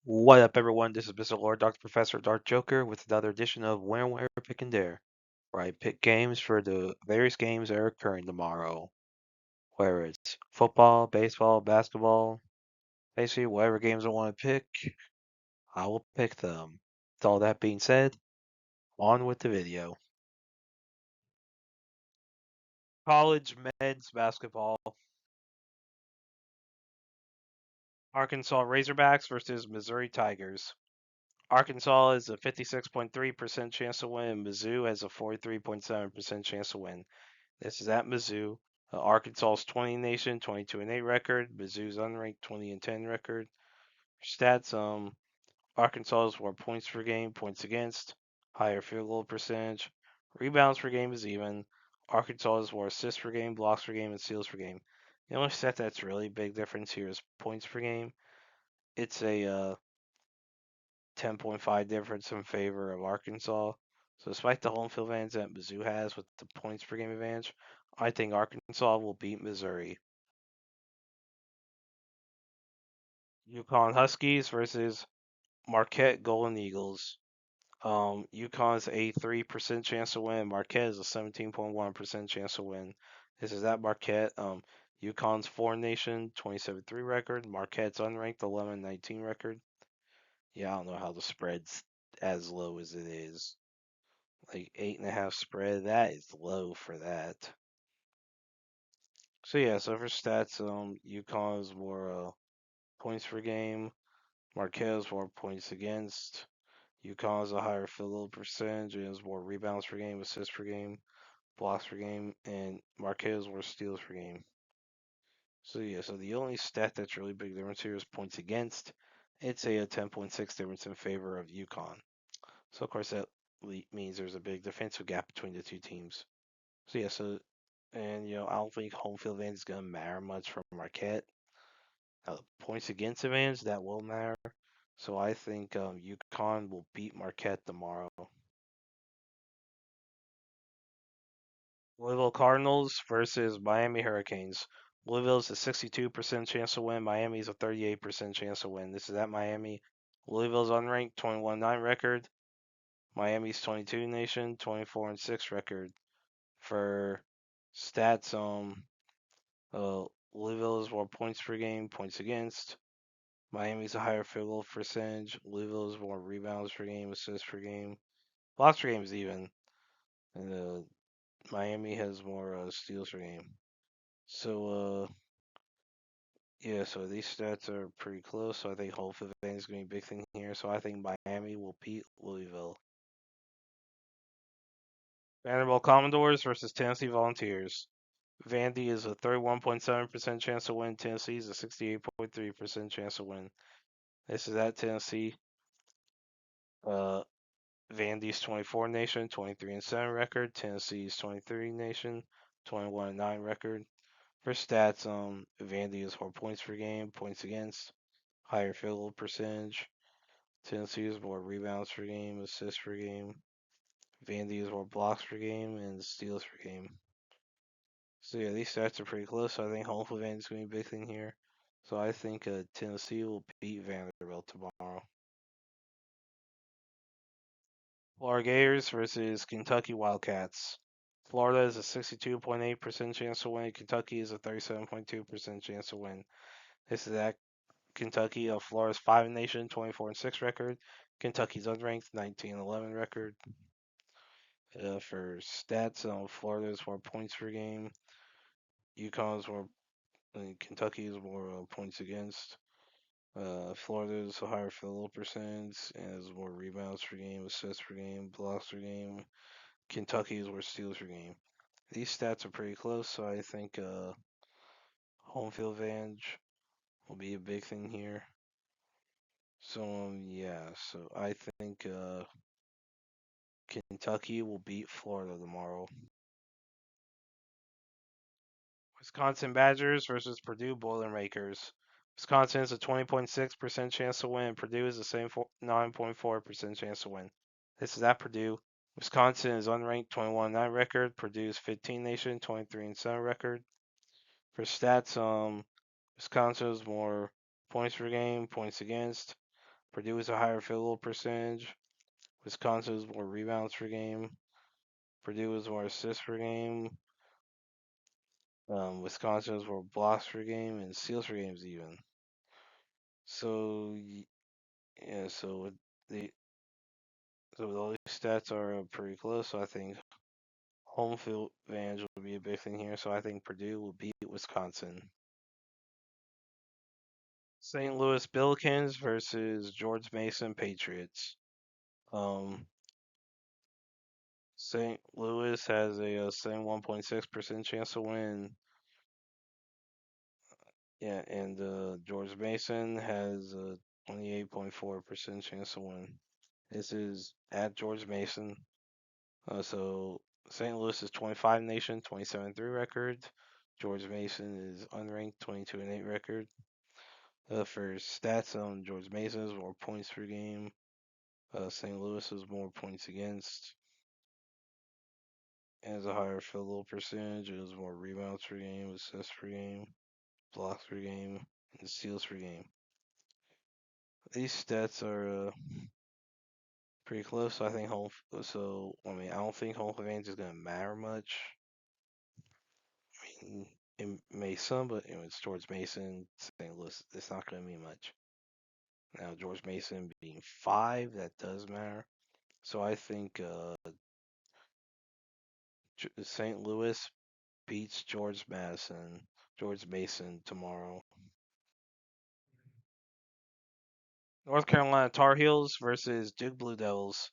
What up, everyone? This is Mr. Lord, Dr. Professor, Dark Joker, with another edition of Where, Pick, and Dare, where I pick games for the various games that are occurring tomorrow. Whether it's football, baseball, basketball, basically whatever games I want to pick, I will pick them. With all that being said, on with the video. College men's basketball. Arkansas Razorbacks versus Missouri Tigers. Arkansas is a 56.3% chance to win. Mizzou has a 43.7% chance to win. This is at Mizzou. Arkansas's 20 nation, 22-8 record. Mizzou's unranked 20-10 record. Stats: Arkansas has more points per game, points against, higher field goal percentage. Rebounds per game is even. Arkansas has more assists per game, blocks per game, and steals per game. The only stat that's really big difference here is points per game. It's a 10.5 difference in favor of Arkansas. So despite the home field advantage that Mizzou has with the points per game advantage, I think Arkansas will beat Missouri. UConn Huskies versus Marquette Golden Eagles. UConn's a 3% chance to win. Marquette is a 17.1% chance to win. This is at Marquette. UConn's 4 nation, 27-3 record. Marquette's unranked 11-19 record. Yeah, I don't know how the spread's as low as it is. Like 8.5 spread, that is low for that. So yeah, so for stats, UConn is more points per game. Marquette is more points against. UConn has a higher field goal percentage and has more rebounds per game, assists per game, blocks per game, and Marquette has more steals per game. So yeah, so the only stat that's really big difference here is points against. It's a 10.6 difference in favor of UConn. So of course that means there's a big defensive gap between the two teams. So yeah, and I don't think home field advantage is gonna matter much for Marquette. Points against advantage that will matter. So I think UConn will beat Marquette tomorrow. Louisville Cardinals versus Miami Hurricanes. Louisville's a 62% chance to win. Miami's a 38% chance to win. This is at Miami. Louisville's unranked 21-9 record. Miami's 22 nation, 24-6 record. For stats, Louisville is more points per game, points against. Miami's a higher field goal percentage. Louisville is more rebounds per game, assists per game. Blocks per game is even. And Miami has more steals per game. So, yeah, so these stats are pretty close. So I think home field advantage is going to be a big thing here. So I think Miami will beat Louisville. Vanderbilt Commodores versus Tennessee Volunteers. Vandy is a 31.7% chance to win. Tennessee is a 68.3% chance to win. This is at Tennessee. Uh, Vandy's 24 nation, 23-7 record. Tennessee's 23 nation, 21-9 record. For stats, Vandy is 4 points per game, points against, higher field goal percentage. Tennessee is more rebounds per game, assists per game. Vandy is more blocks per game and steals per game. So yeah, these stats are pretty close. So I think home field advantage is going to be a big thing here. So I think Tennessee will beat Vanderbilt tomorrow. Florida Gators versus Kentucky Wildcats. Florida is a 62.8% chance to win. Kentucky is a 37.2% chance to win. This is at Kentucky. Florida's 5 nation, 24-6 record. Kentucky's unranked, 19-11 record. For stats, Florida's more points per game. UConn's more, Kentucky is more points against. Florida's a higher field goal percentage and has more rebounds per game, assists per game, blocks per game. Kentucky's more steals per game. These stats are pretty close, so I think home field advantage will be a big thing here. So yeah, so I think Kentucky will beat Florida tomorrow. Wisconsin Badgers versus Purdue Boilermakers. Wisconsin is a 20.6% chance to win. Purdue is the same 9.4% chance to win. This is at Purdue. Wisconsin is unranked 21-9 record. Purdue's 15 nation 23-7 record. For stats, Wisconsin is more points per game, points against, Purdue is a higher field goal percentage. Wisconsin is more rebounds per game. Purdue is more assists per game. Wisconsin is more blocks per game and steals per games even. So yeah, the all these stats are pretty close. So I think home field advantage will be a big thing here. So I think Purdue will beat Wisconsin. St. Louis Billikens versus George Mason Patriots. Um, St. Louis has a 71.6% chance to win. Yeah, and George Mason has a 28.4% chance to win. This is at George Mason. So St. Louis is 25 nation, 27-3 record. George Mason is unranked, 22-8 record. For stats on George Mason is more points per game. St. Louis is more points against. Has a higher field goal percentage. It has more rebounds per game, assists per game, blocks per game, and steals per game. These stats are pretty close. So I think home. So I mean, I don't think home advantage is gonna matter much. I mean, it may some, but it's George Mason, St. Louis. It's not gonna mean much. Now George Mason being 5, that does matter. So I think St. Louis beats George Mason tomorrow. North Carolina Tar Heels versus Duke Blue Devils.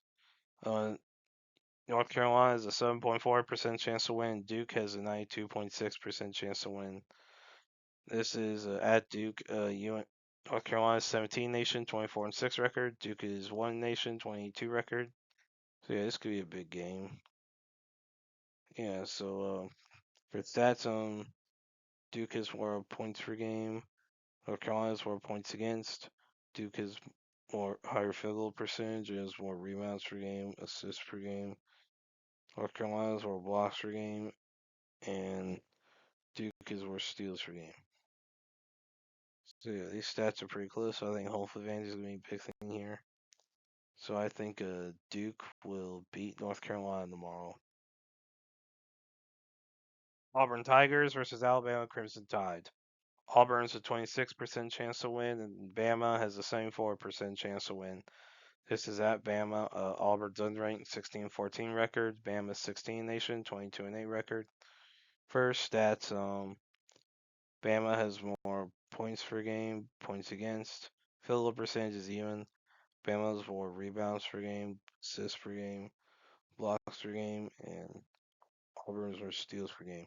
Uh, North Carolina has a 7.4% chance to win. Duke has a 92.6% chance to win. This is at Duke. North Carolina is 17 nation, 24-6 record. Duke is 1 nation, 22 record. So yeah, this could be a big game. Yeah, so for stats, Duke has more points per game. North Carolina has more points against. Duke has more higher field goal percentage. It has more rebounds per game, assists per game. North Carolina has more blocks per game, and Duke is more steals per game. So yeah, these stats are pretty close. So I think home field advantage is gonna be a big thing here. So I think Duke will beat North Carolina tomorrow. Auburn Tigers versus Alabama Crimson Tide. Auburn's a 26% chance to win, and Bama has the same 4% chance to win. This is at Bama. Auburn's unranked 16-14 record. Bama's 16 nation, 22-8 record. First stats, Bama has more points per game, points against. Field goal percentage is even. Bama has more rebounds per game, assists per game, blocks per game, and Auburn's more steals per game.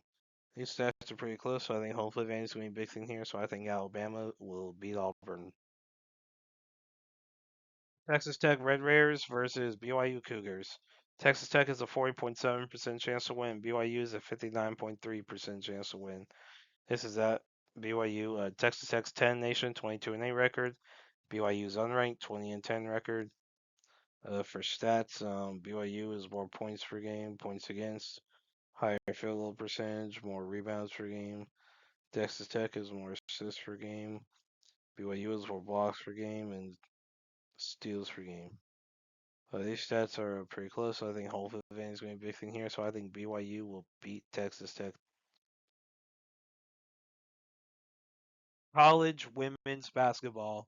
These stats are pretty close, so I think home field advantage is going to be a big thing here. So I think Alabama will beat Auburn. Texas Tech Red Raiders versus BYU Cougars. Texas Tech has a 40.7% chance to win. BYU is a 59.3% chance to win. This is at BYU. Texas Tech's 10 nation, 22-8 record. BYU's unranked, 20-10 record. For stats, BYU is more points per game, points against, higher field goal percentage, more rebounds per game. Texas Tech is more assists per game. BYU is more blocks per game and steals per game. These stats are pretty close, so I think home field advantage is going to be a big thing here. So I think BYU will beat Texas Tech. College women's basketball.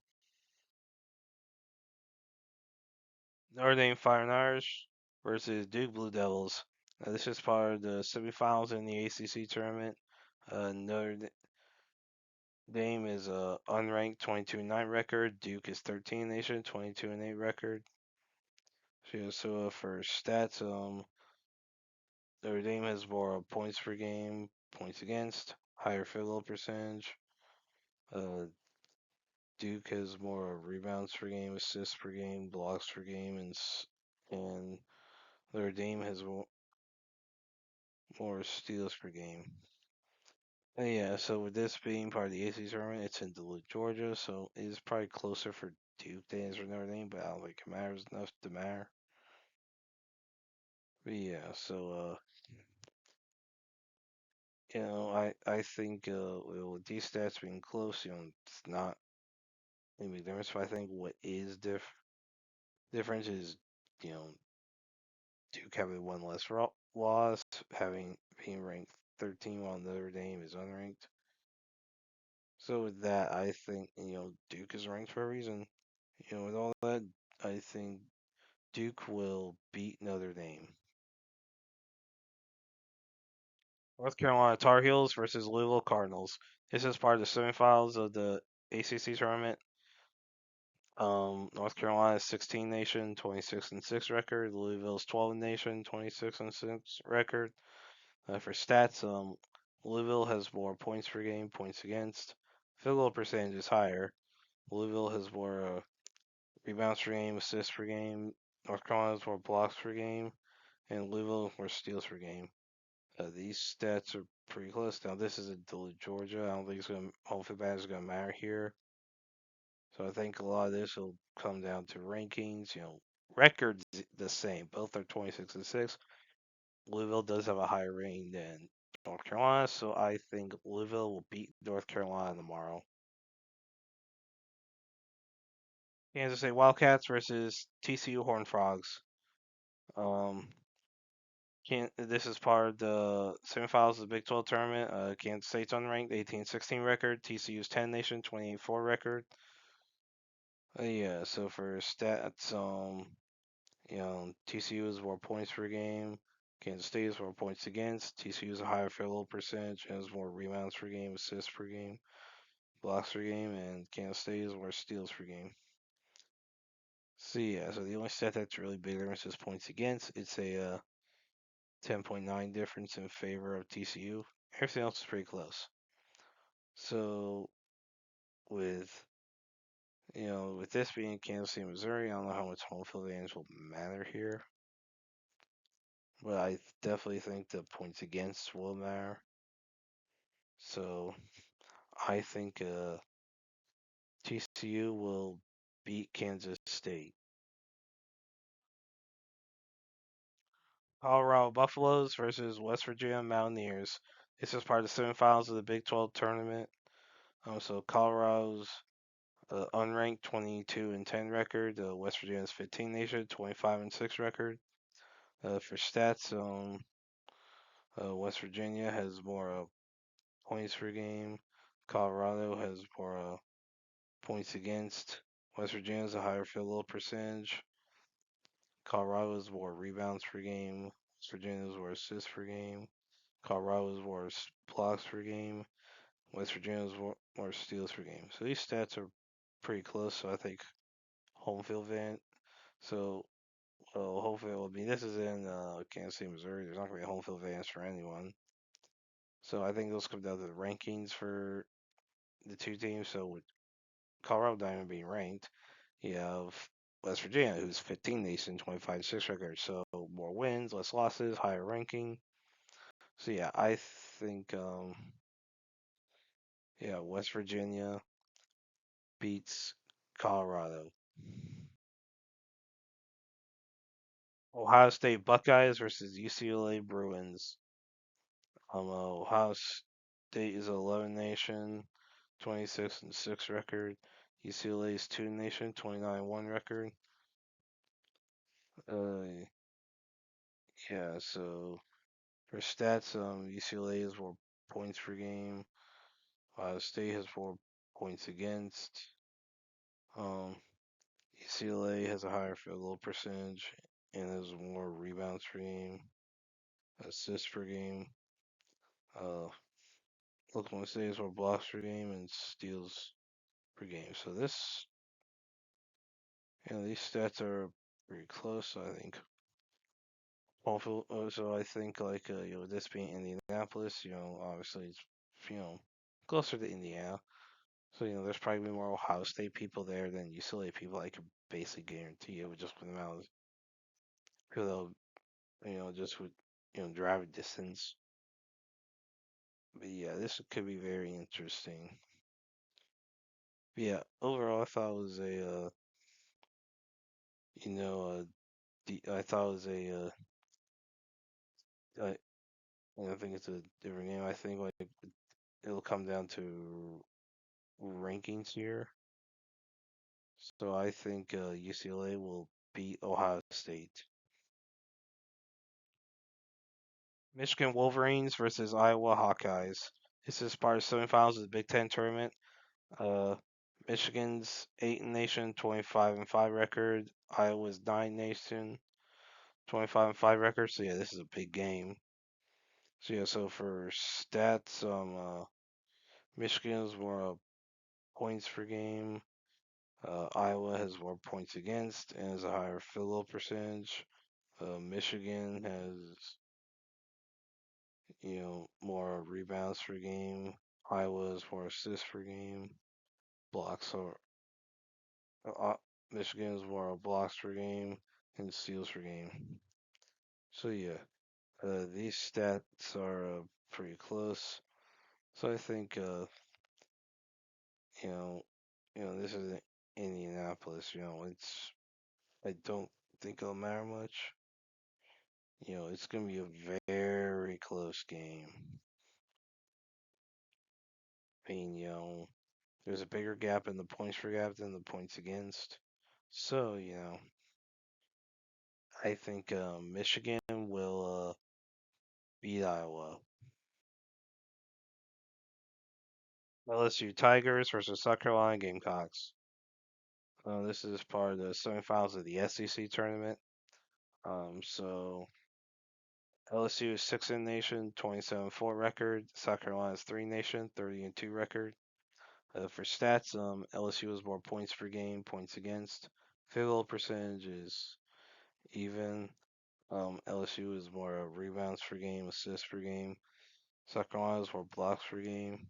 Notre Dame Fighting Irish versus Duke Blue Devils. This is part of the semifinals in the ACC tournament. Notre Dame is a unranked 22-9 record. Duke is 13 nation, 22-8 record. So for stats, Notre Dame has more points per game, points against, higher field goal percentage. Duke has more rebounds per game, assists per game, blocks per game, and Notre Dame has more steals per game. And yeah, so with this being part of the ACC tournament, it's in Duluth, Georgia, so it is probably closer for Duke than it is for Notre Dame, but I don't think it matters enough to matter. But yeah, so I think with these stats being close, it's not any big difference. But I think what is difference is, you know, Duke having one less loss, having being ranked 13 while Notre Dame is unranked. So with that, I think Duke is ranked for a reason. With all that, I think Duke will beat Notre Dame. North Carolina Tar Heels versus Louisville Cardinals. This is part of the semifinals of the ACC tournament. North Carolina's 16 nation, 26-6 record. Louisville's 12 nation, 26-6 record. For stats, Louisville has more points per game, points against. Field goal percentage is higher. Louisville has more rebounds per game, assists per game. North Carolina has more blocks per game, and Louisville more steals per game. These stats are pretty close. Now this is in Duluth, Georgia. I don't think home field advantage is gonna matter here. So I think a lot of this will come down to rankings. Records the same. Both are 26-6. Louisville does have a higher rating than North Carolina, so I think Louisville will beat North Carolina tomorrow. Kansas State Wildcats versus TCU Horned Frogs. This is part of the semifinals of the Big 12 tournament. Kansas State's unranked, 18-16 record. TCU's 10 nation, 28-4 record. Yeah, so for stats, TCU is more points per game. Kansas State is more points against. TCU is a higher field goal percentage and has more rebounds per game, assists per game, blocks per game, and Kansas State is more steals per game. So yeah, so the only stat that's really big difference is points against. It's a 10.9 difference in favor of TCU. Everything else is pretty close. So with with this being Kansas City, Missouri, I don't know how much home field advantage will matter here, but I definitely think the points against will matter. So I think TCU will beat Kansas State. Colorado Buffaloes versus West Virginia Mountaineers. This is part of the semifinals of the Big 12 tournament. So Colorado's unranked 22-10 record. West Virginia's 15 nation, 25-6 record. For stats, West Virginia has more points per game. Colorado has more points against. West Virginia has a higher field goal percentage. Colorado has more rebounds per game. West Virginia has more assists per game. Colorado has more blocks per game. West Virginia has more steals per game. So these stats are pretty close. So I think home field advantage. So hopefully it will be. This is in Kansas City, Missouri. There's not going to be a home field advantage for anyone. So I think those come down to the rankings for the two teams. So with Colorado Diamond being ranked, you have West Virginia, who's 15 nation, 25-6 record. So more wins, less losses, higher ranking. So yeah, I think West Virginia beats Colorado. Ohio State Buckeyes versus UCLA Bruins. Ohio State is 11 nation, 26-6 record. UCLA is 2 nation, 29-1 record. Uh, yeah. So for stats, UCLA has more points per game. Ohio State has more points against. UCLA has a higher field goal percentage and has more rebounds per game, assists per game. Oklahoma State has more blocks per game and steals per game. So these stats are pretty close. So I think so I think like this being Indianapolis, obviously it's closer to Indiana. So there's probably more Ohio State people there than UCLA people. I could basically guarantee it with just with the amount of people just with driving distance. But yeah, this could be very interesting. But yeah, overall I thought it was a I thought it was I, I think it's a different game. I think like it'll come down to rankings here. So I think UCLA will beat Ohio State. Michigan Wolverines versus Iowa Hawkeyes. This is part of semifinals of the Big Ten tournament. Uh, Michigan's 8 nation, 25-5 record. Iowa's 9 nation, 25-5 record. So yeah, this is a big game. So yeah, so for stats, Michigan's more points per game. Iowa has more points against and has a higher field goal percentage. Michigan has, more rebounds per game. Iowa has more assists per game. Blocks are Michigan has more blocks per game and steals per game. So yeah, these stats are pretty close. So I think you know, this is Indianapolis. I don't think it'll matter much. It's gonna be a very close game. I mean, there's a bigger gap in the points per gap than the points against. So, I think Michigan will beat Iowa. LSU Tigers versus South Carolina Gamecocks. This is part of the semifinals of the SEC tournament. So LSU is 6 nation, 27-4 record. South Carolina is 3 nation, 30-2 record. For stats, LSU has more points per game, points against. Field goal percentage is even. LSU is more rebounds per game, assists per game. South Carolina is more blocks per game,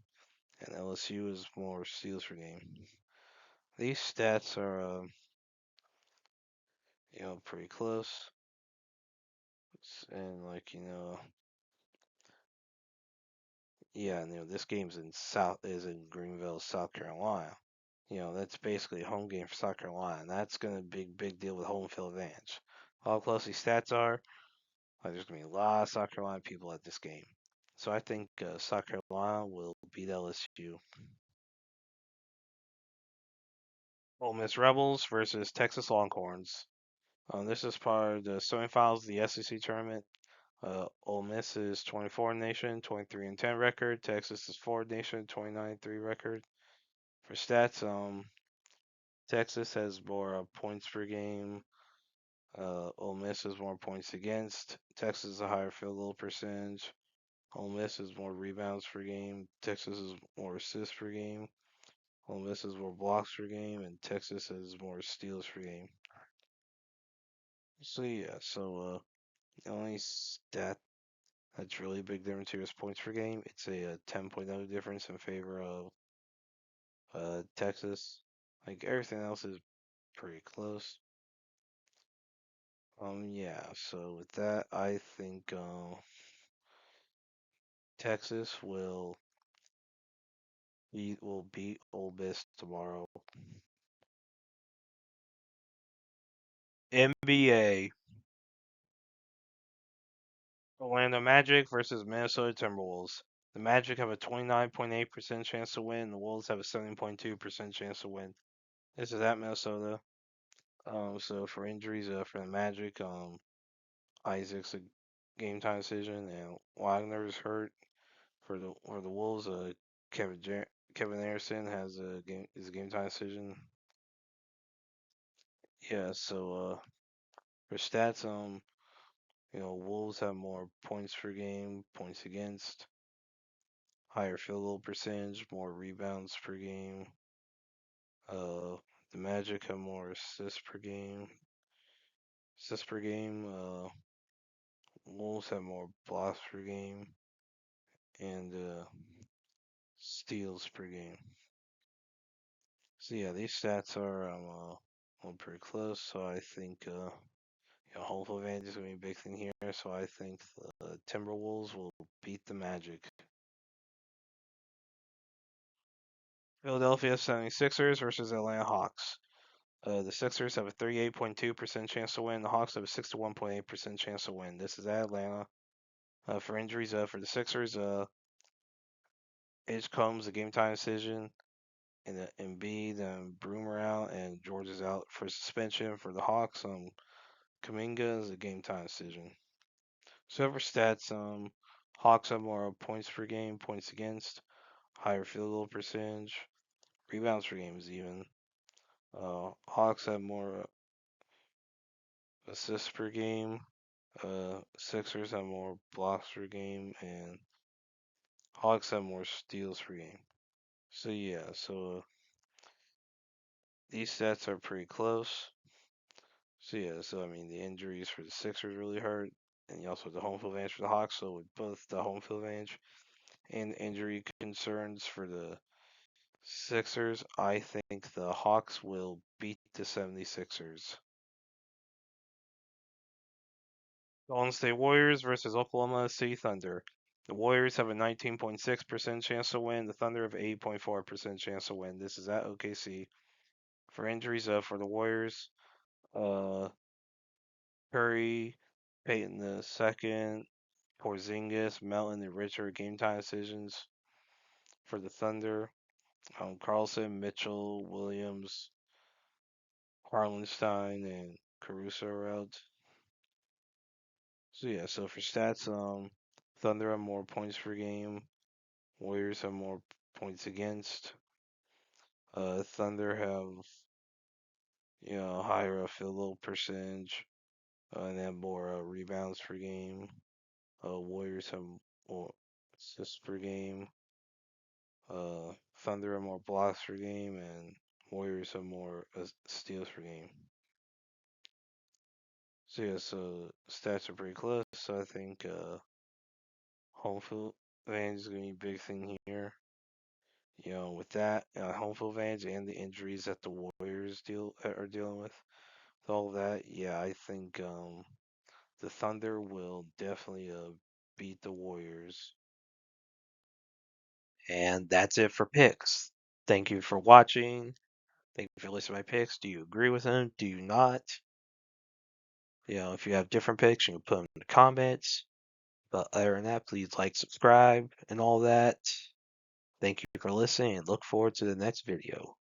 and LSU is more steals per game. These stats are, pretty close. And yeah, this game's is in Greenville, South Carolina. That's basically a home game for South Carolina, and that's gonna be a big deal with home field advantage. How close these stats are, there's gonna be a lot of South Carolina people at this game. So I think South Carolina will beat LSU. Ole Miss Rebels versus Texas Longhorns. This is part of the semifinals of the SEC tournament. Ole Miss is 24 nation, 23-10 record. Texas is 4 nation, 29-3 record. For stats, Texas has more points per game. Ole Miss has more points against. Texas has a higher field goal percentage. Ole Miss has more rebounds per game. Texas has more assists per game. Ole Miss has more blocks per game, and Texas has more steals per game. So yeah, the only stat that's really a big difference here is points per game. It's a 10.0 difference in favor of Texas. Like everything else is pretty close. Yeah. So with that, I think Texas will beat Ole Miss tomorrow. NBA. Orlando Magic versus Minnesota Timberwolves. The Magic have a 29.8% chance to win. The Wolves have a 7.2% chance to win. This is at Minnesota. So for injuries, for the Magic, Isaac's a game time decision, and Wagner's hurt. For the Wolves, Kevin Anderson has a game time decision. Yeah. So for stats, Wolves have more points per game, points against, higher field goal percentage, more rebounds per game. The Magic have more assists per game. Assists per game. Wolves have more blocks per game and steals per game. So yeah, these stats are pretty close. So I think home field advantage is gonna be a big thing here. So I think the Timberwolves will beat the Magic. Philadelphia 76ers versus Atlanta Hawks. The Sixers have a 38.2% chance to win. The Hawks have a 61.8% chance to win. This is at Atlanta. For injuries, for the Sixers, Edge comes a game time decision. and Embiid and Broomer out, and George is out for suspension for the Hawks. Kuminga is a game time decision. So for stats, Hawks have more points per game, points against, higher field goal percentage, rebounds per game is even. Hawks have more assists per game. Sixers have more blocks per game, and Hawks have more steals per game. So yeah, so these stats are pretty close. So yeah, so I mean the injuries for the Sixers really hurt, and you also have the home field advantage for the Hawks. So with both the home field advantage and injury concerns for the Sixers, I think the Hawks will beat the 76ers. Golden State Warriors versus Oklahoma City Thunder. The Warriors have a 19.6% chance to win. The Thunder have 8.4% chance to win. This is at OKC. For injuries, for the Warriors, uh, Curry, Peyton the second, Porzingis, Melton, and Richard game time decisions. For the Thunder, Carlson, Mitchell, Williams, Harlenstein, and Caruso are out. So yeah, so for stats, Thunder have more points per game. Warriors have more points against. Thunder have higher field goal percentage, and they have more rebounds per game. Warriors have more assists per game. Thunder have more blocks per game, and Warriors have more steals per game. So yeah, so stats are pretty close. So I think home field advantage is going to be a big thing here. With that home field advantage and the injuries that the Warriors are dealing with all that, yeah, I think the Thunder will definitely beat the Warriors. And that's it for picks. Thank you for watching. Thank you for listening to my picks. Do you agree with them? Do you not? If you have different picks, you can put them in the comments. But other than that, please like, subscribe, and all that. Thank you for listening, and look forward to the next video.